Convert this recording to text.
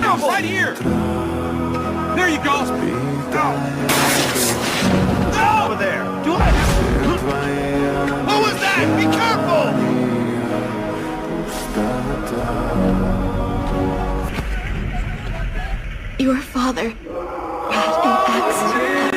terrible! Right here! There you go! No! Over there! Do I have... What was that? Be careful! Your father had an accident.